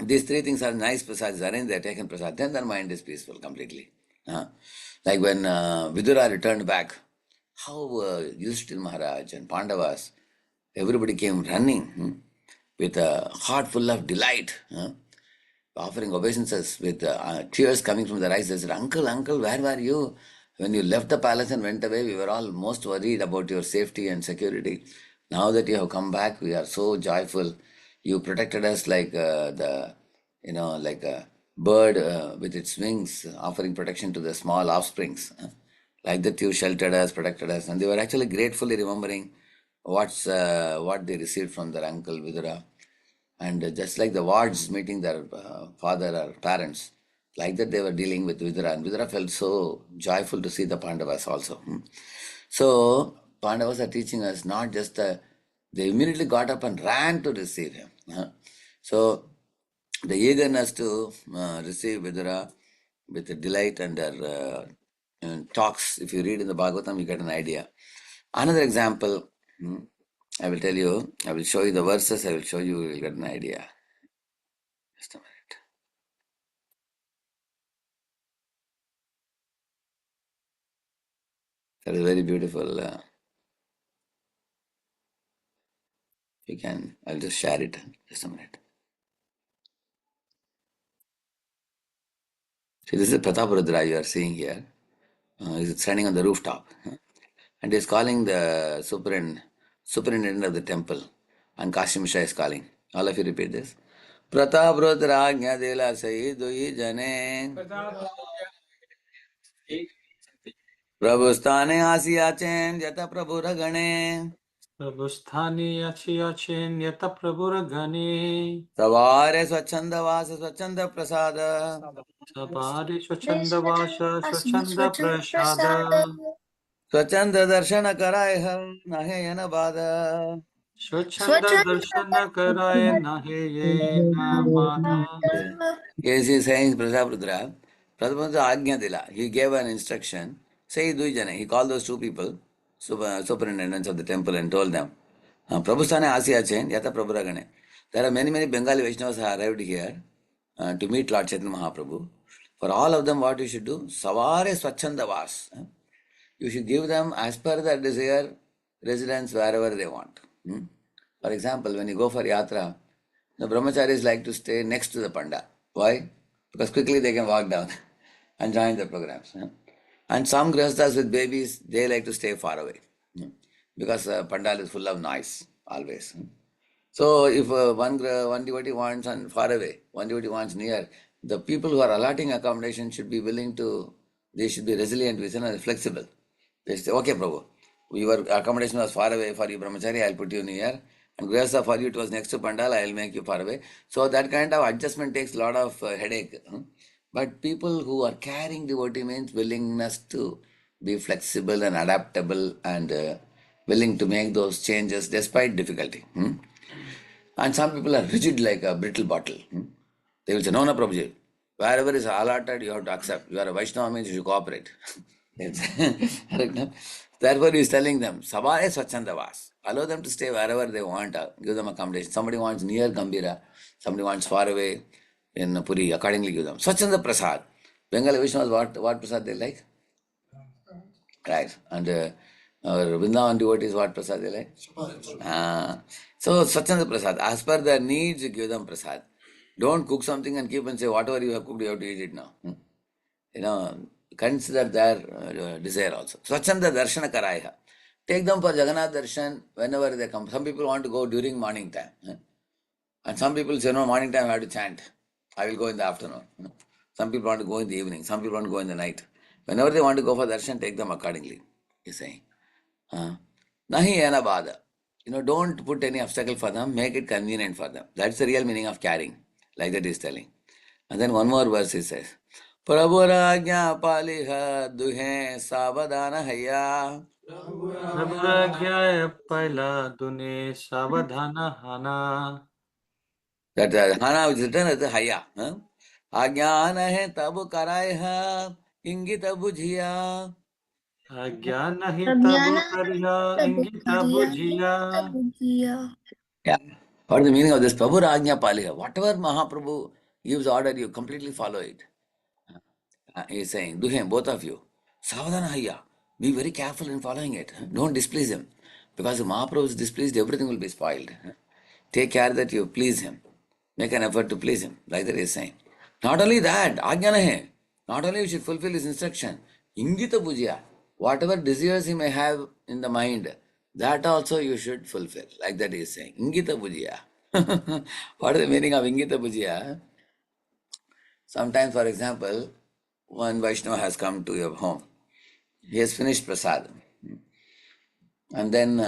these three things are nice prasads arranged, they are taken prasad, then their mind is peaceful completely. Like when Vidura returned back, how Yudhishthira Maharaj and Pandavas, everybody came running with a heart full of delight, offering obeisances with tears coming from their eyes. They said, Uncle, Uncle, where were you? When you left the palace and went away, we were all most worried about your safety and security. Now that you have come back, we are so joyful. You protected us like like a bird with its wings, offering protection to the small offsprings. Like that, you sheltered us, protected us. And they were actually gratefully remembering what they received from their uncle Vidura. And just like the wards meeting their father or parents, like that they were dealing with Vidura. And Vidura felt so joyful to see the Pandavas also. So Pandavas are teaching us not just they immediately got up and ran to receive him. So the eagerness to receive Vidura with the delight and their talks, if you read in the Bhagavatam, you get an idea. Another example, I will tell you, I will show you the verses, I will show you, you will get an idea. Just a minute. That is very beautiful. You can, I'll just share it. Just a minute. See, this is Prataparudra you are seeing here. He's standing on the rooftop. And he's calling the superintendent of the temple. And Kashimisha is calling. All of you repeat this. Prataparudra Agnya Dela Saidui Jane. Prabhu Stane Asiyachen Jata Prabhu Ragane. Prabhusthani achi achen yata prabhuragane. Savare Swachanda Vasa Swachanda Prasada. Sabari Swachanda Vasha Swachanda Prasada. Prashada. Swachanda Darshana Karaiha Nahayana Bada. Swachanda Swachanda Darshana Karaye Nahe Ye Namada. Yes, he is saying Prajaprudra. Prajaprudra Ajna Dila. He gave an instruction. Say Duijana. He called those two people, superintendents of the temple, and told them, Prabhustane Asya Chain, Yata Prabhuragane. There are many Bengali Vaishnavas have arrived here to meet Lord Chaitanya Mahaprabhu. For all of them, what you should do? Savare Swachanda Vas. You should give them as per their desire residence wherever they want. For example, when you go for yatra, the brahmacharis like to stay next to the panda. Why? Because quickly they can walk down and join the programs. And some grihasthas with babies, they like to stay far away because pandal is full of noise always. So if one devotee wants and far away, one devotee wants near, the people who are allotting accommodation should be willing to, they should be resilient, flexible. They say, okay, Prabhu, your accommodation was far away for you, brahmachari, I'll put you near. And grihastha for you, it was next to pandal, I'll make you far away. So that kind of adjustment takes a lot of headache. But people who are carrying devotee means willingness to be flexible and adaptable and willing to make those changes despite difficulty. And some people are rigid like a brittle bottle. They will say, no, Prabhuji, wherever is allotted, you have to accept. You are a Vaishnava means you should cooperate. Correct, no? Therefore, he is telling them, Sabhaya Swachandavas. Allow them to stay wherever they want, give them accommodation. Somebody wants near Gambira, somebody wants far away in Puri, accordingly give them. Swachanda Prasad. Bengali Vaishnavas, what Prasad they like? Right. And our Vrindavan devotees, what Prasad they like? So, Swachanda Prasad. As per their needs, give them Prasad. Don't cook something and keep and say, whatever you have cooked, you have to eat it now. Consider their desire also. Swachanda Darshana Karaya. Take them for Jagannath Darshan whenever they come. Some people want to go during morning time. And some people say, no, morning time I have to chant. I will go in the afternoon. Some people want to go in the evening. Some people want to go in the night. Whenever they want to go for darshan, take them accordingly. He's saying. Nahi ena bada. Don't put any obstacle for them. Make it convenient for them. That's the real meaning of carrying. Like that he's telling. And then one more verse he says. Prabhu rajna paliha duhe savadana haya. Prabhuragya Paila Dune Savadhana Hana. That hana is written as the haya. Ajnana hai tab karai ha ingita bujhiya. Agyan nahi tabu Abhyana kariya ingita Tabukariya bujiya. Tabukiya. Yeah. What is the meaning of this? Prabhu Rajna Paliha. Whatever Mahaprabhu gives order, you completely follow it. He is saying, do him, both of you. Savadana Hayya. Be very careful in following it. Don't displease him. Because if Mahaprabhu is displeased, everything will be spoiled. Take care that you please him. Make an effort to please him. Like that he is saying. Not only that, Ajnana hai. Not only you should fulfill his instruction. Ingita Puja. Whatever desires he may have in the mind, that also you should fulfill. Like that he is saying. Ingita Puja. What is the meaning of Ingita Puja? Sometimes, for example, one Vaishnava has come to your home. He has finished prasad. And then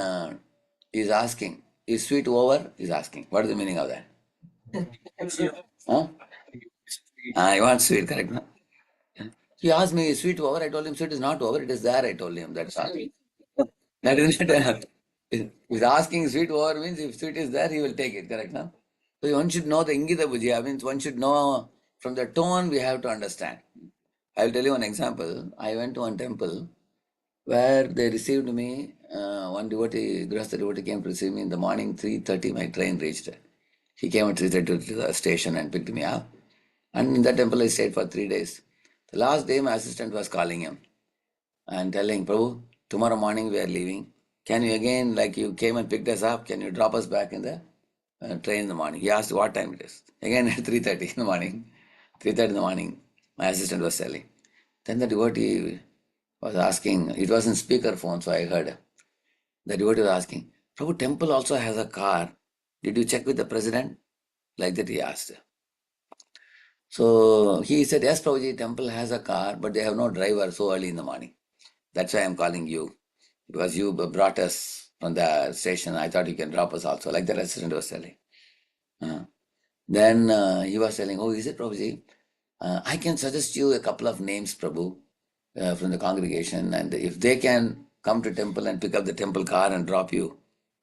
he is asking, is sweet over? He is asking. What is the meaning of that? Huh? I want sweet, correct? No? He asked me, is sweet over? I told him, sweet is not over. It is there, I told him. That's all. That is not. He's asking sweet over means if sweet is there, he will take it, correct? No? So one should know the Ingita Bhujya, means one should know from the tone we have to understand. I'll tell you one example. I went to one temple where they received me. One devotee, Grihastha devotee came to receive me in the morning, 3:30, my train reached. He came at 3:30 to the station and picked me up. And in that temple I stayed for 3 days. The last day my assistant was calling him and telling, Prabhu, tomorrow morning we are leaving. Can you again, like you came and picked us up, can you drop us back in the train in the morning? He asked what time it is. Again at 3:30 in the morning. 3:30 in the morning, my assistant was telling. Then the devotee was asking, it was in speaker phone, so I heard. The devotee was asking, Prabhu, temple also has a car. Did you check with the president? Like that he asked. So he said, yes, Prabhuji, temple has a car, but they have no driver so early in the morning. That's why I'm calling you, because you brought us from the station. I thought you can drop us also, like the resident was telling. Then he was telling, oh, is it Prabhuji? I can suggest you a couple of names, Prabhu, from the congregation, and if they can come to temple and pick up the temple car and drop you,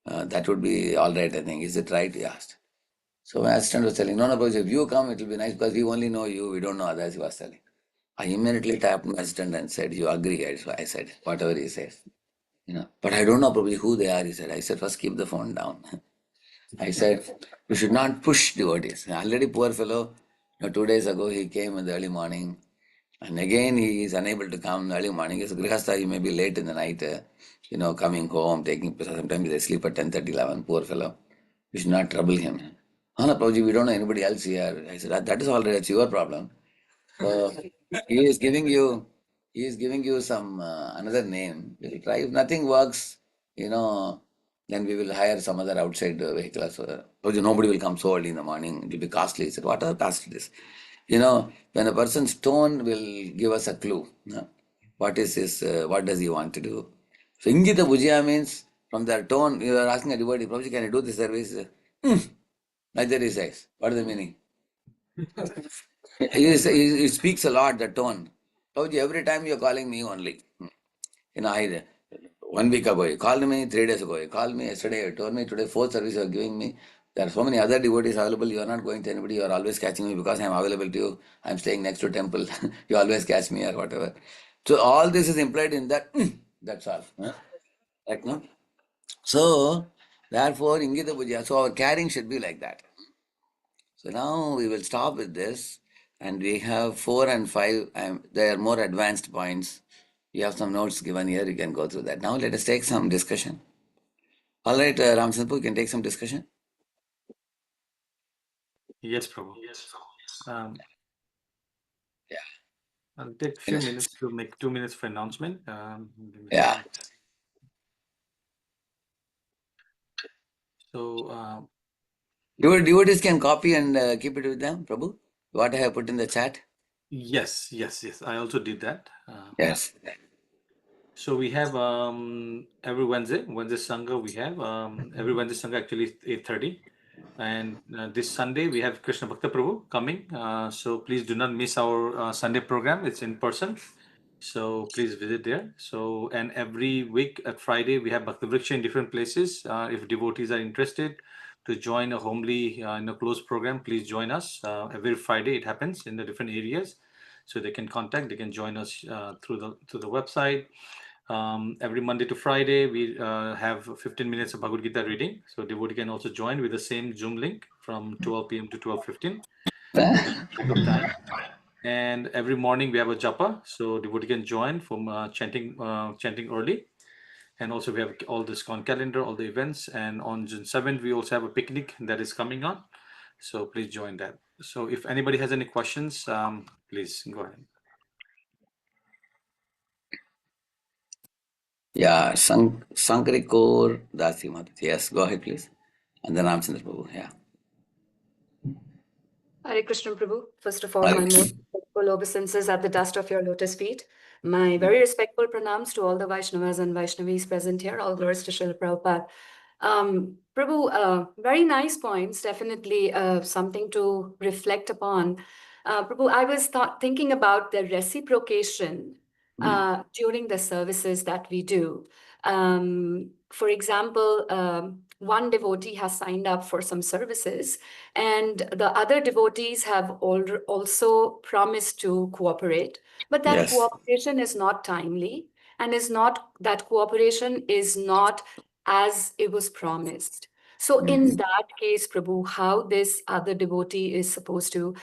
that would be all right, I think. Is it right? He asked. So my assistant was telling, no, Prabhuji, if you come, it will be nice because we only know you, we don't know others, he was telling. I immediately tapped my assistant and said, you agree? I said, whatever he says. But I don't know probably who they are, he said. I said, first keep the phone down. I said, we should not push devotees. Already poor fellow, 2 days ago he came in the early morning and again he is unable to come in the early morning. As a Grihastha, he may be late in the night, coming home, sometimes they sleep at 10:30, 11, poor fellow. We should not trouble him. Oh, no, Prabhuji, we don't know anybody else here. I said, that is all right, it's your problem. So he is giving you some another name. We'll try. If nothing works, then we will hire some other outside vehicle. So nobody will come so early in the morning. It will be costly. He said, what are costly this? When a person's tone will give us a clue. What is his? What does he want to do? So Ingita Bhujya means from their tone, you are asking a devotee, Prabhuji, can you do this service? Like that he says. What is the meaning? He speaks a lot, the tone. Prabhuji, every time you're calling me only. I 1 week ago, you called me, 3 days ago, you called me yesterday, you told me today, 4th service you are giving me. There are so many other devotees available, you are not going to anybody, you are always catching me because I am available to you. I am staying next to temple, you always catch me or whatever. So all this is implied in that, that's all. Right, no? So, therefore, Ingita Puja, so our caring should be like that. So now we will stop with this, and we have 4 and 5. They are more advanced points. You have some notes given here. You can go through that. Now let us take some discussion. All right, Ramchandra, you can take some discussion. Yes, Prabhu. Yeah. I'll take a few minutes to make 2 minutes for announcement. Yeah. So, Your devotees can copy and keep it with them, Prabhu. What I have put in the chat. yes. I also did that. Yes. So we have every Wednesday Sangha. We have every Wednesday Sangha actually 8:30, and this Sunday we have Krishna Bhakta Prabhu coming. So please do not miss our Sunday program. It's in person. So please visit there. So and every week at Friday we have Bhakti Vriksha in different places. If devotees are interested to join a homely in a closed program, please join us. Every Friday it happens in the different areas, so they can contact. They can join us through the website. Every Monday to Friday we have 15 minutes of Bhagavad Gita reading. So devotee can also join with the same Zoom link from 12 p.m. to 12:15. Of time. And every morning we have a japa, so devotee can join from chanting early. And also we have all this ISKCON calendar, all the events. And on June 7th, we also have a picnic that is coming on. So please join that. So if anybody has any questions, please go ahead. Yeah, Sankarikor Dasi Matat. Yes, go ahead, please. And then Ramchandra Prabhu. Yeah. Hare Krishna Prabhu. First of all, my most respectful obeisances at the dust of your lotus feet. My very respectful pranams to all the Vaishnavas and Vaishnavis present here. All glories to Srila Prabhupada. Prabhu, very nice points. Definitely something to reflect upon. Prabhu, I was thinking about the reciprocation during the services that we do. For example, one devotee has signed up for some services, and the other devotees have also promised to cooperate, but that cooperation is not timely, and that cooperation is not as it was promised. So in that case, Prabhu, how this other devotee is supposed to,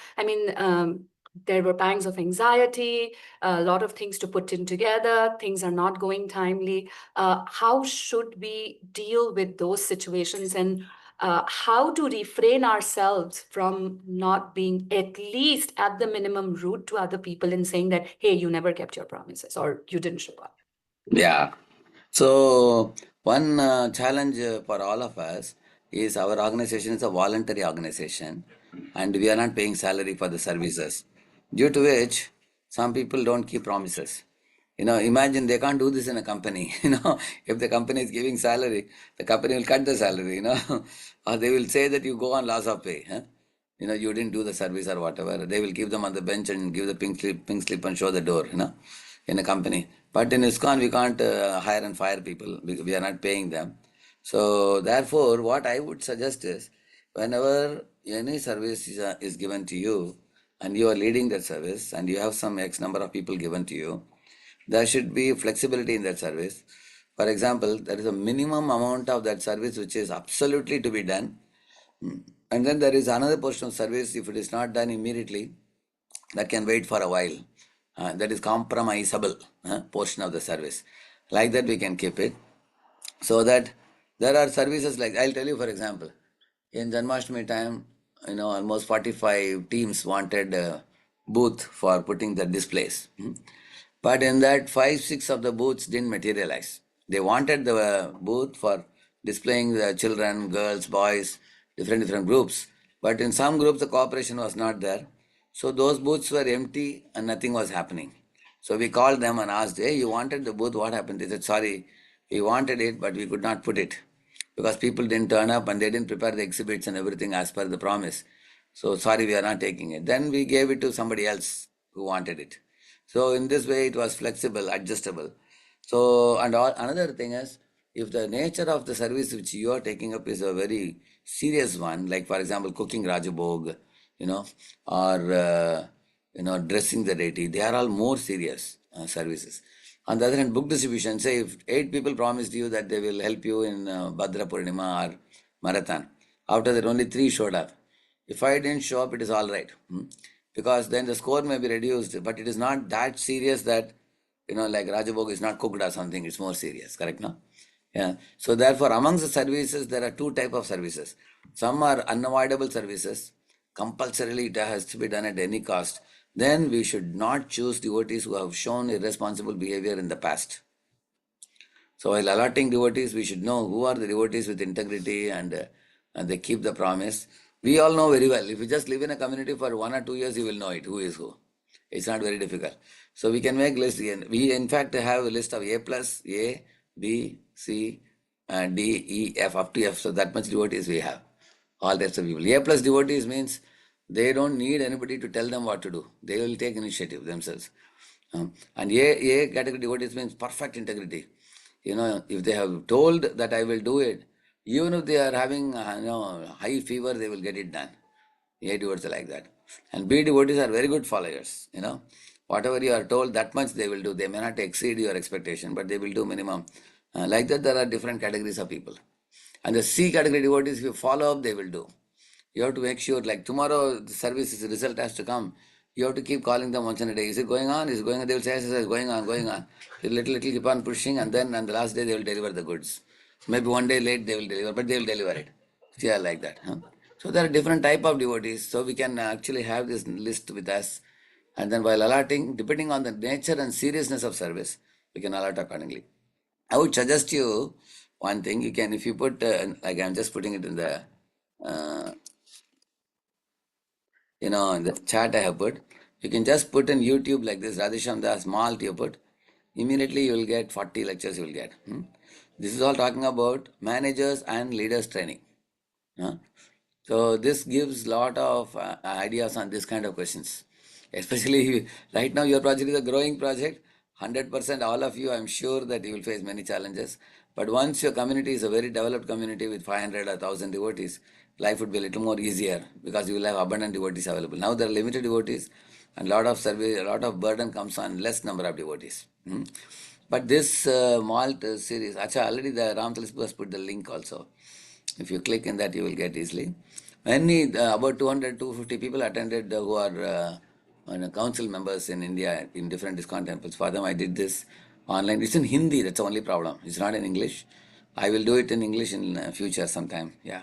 there were pangs of anxiety, a lot of things to put in together, things are not going timely. How should we deal with those situations, and how to refrain ourselves from not being at least at the minimum rude to other people and saying that, hey, you never kept your promises or you didn't show up? Yeah. So one challenge for all of us is our organization is a voluntary organization and we are not paying salary for the services, due to which some people don't keep promises. Imagine they can't do this in a company. If the company is giving salary, the company will cut the salary, or they will say that you go on loss of pay. Huh? You didn't do the service or whatever. They will keep them on the bench and give the pink slip and show the door, in a company. But in ISKCON, we can't hire and fire people because we are not paying them. So therefore, what I would suggest is, whenever any service is given to you, and you are leading that service, and you have some X number of people given to you, there should be flexibility in that service. For example, there is a minimum amount of that service which is absolutely to be done. And then there is another portion of service, if it is not done immediately, that can wait for a while. That is compromisable portion of the service. Like that, we can keep it. So that there are services like, I'll tell you, for example, in Janmashtami time, almost 45 teams wanted a booth for putting the displays. But in that, 5, 6 of the booths didn't materialize. They wanted the booth for displaying the children, girls, boys, different groups. But in some groups, the cooperation was not there. So those booths were empty and nothing was happening. So we called them and asked, hey, you wanted the booth, what happened? They said, sorry, we wanted it, but we could not put it because people didn't turn up and they didn't prepare the exhibits and everything as per the promise. So sorry, we are not taking it. Then we gave it to somebody else who wanted it. So in this way, it was flexible, adjustable. So, and another thing is, if the nature of the service which you are taking up is a very serious one, like for example, cooking Rajabhog, or dressing the deity, they are all more serious services. On the other hand, book distribution, say if 8 people promised you that they will help you in Bhadra Purnima or Marathon, after that only 3 showed up. If I didn't show up, it is all right. Because then the score may be reduced, but it is not that serious that, like Rajabhog is not cooked or something, it's more serious, correct, no? Yeah. So therefore, amongst the services, there are 2 type of services. Some are unavoidable services. Compulsorily, it has to be done at any cost. Then we should not choose devotees who have shown irresponsible behavior in the past. So while allotting devotees, we should know who are the devotees with integrity and they keep the promise. We all know very well. If you just live in a community for 1 or 2 years, you will know it, who is who. It's not very difficult. So we can make list. We in fact have a list of A plus, A, B, C, D, E, F, up to F. So that much devotees we have. All types of people. A plus devotees means they don't need anybody to tell them what to do. They will take initiative themselves. And A category devotees means perfect integrity. If they have told that I will do it, even if they are having high fever, they will get it done. A devotees are like that. And B devotees are very good followers. Whatever you are told, that much they will do. They may not exceed your expectation, but they will do minimum. Like that, there are different categories of people. And the C category devotees, if you follow up, they will do. You have to make sure, like tomorrow, the service result has to come. You have to keep calling them once in a day. Is it going on? Is it going on? They will say, yes, it's going on, going on. They little keep on pushing, and then on the last day, they will deliver the goods. Maybe one day late, they will deliver, but they will deliver it. Yeah, like that. So there are different type of devotees. So we can actually have this list with us. And then while allotting, depending on the nature and seriousness of service, we can allot accordingly. I would suggest you one thing. You can, if you put, like I'm just putting it in the, in the chat I have put, you can just put in YouTube like this, Radheshyam Das, small you put, immediately you will get 40 lectures you will get. This is all talking about managers and leaders training. So this gives lot of ideas on this kind of questions. Especially right now your project is a growing project. 100% all of you, I'm sure that you will face many challenges. But once your community is a very developed community with 500 or 1000 devotees, life would be a little more easier because you will have abundant devotees available. Now there are limited devotees and lot of survey, a lot of burden comes on less number of devotees. But this malt series, acha, already the Ram Talis has put the link also. If you click in that, you will get easily. Many, about 200, 250 people attended who are council members in India in different ISKCON temples. For them, I did this online. It's in Hindi, that's the only problem. It's not in English. I will do it in English in future sometime. Yeah.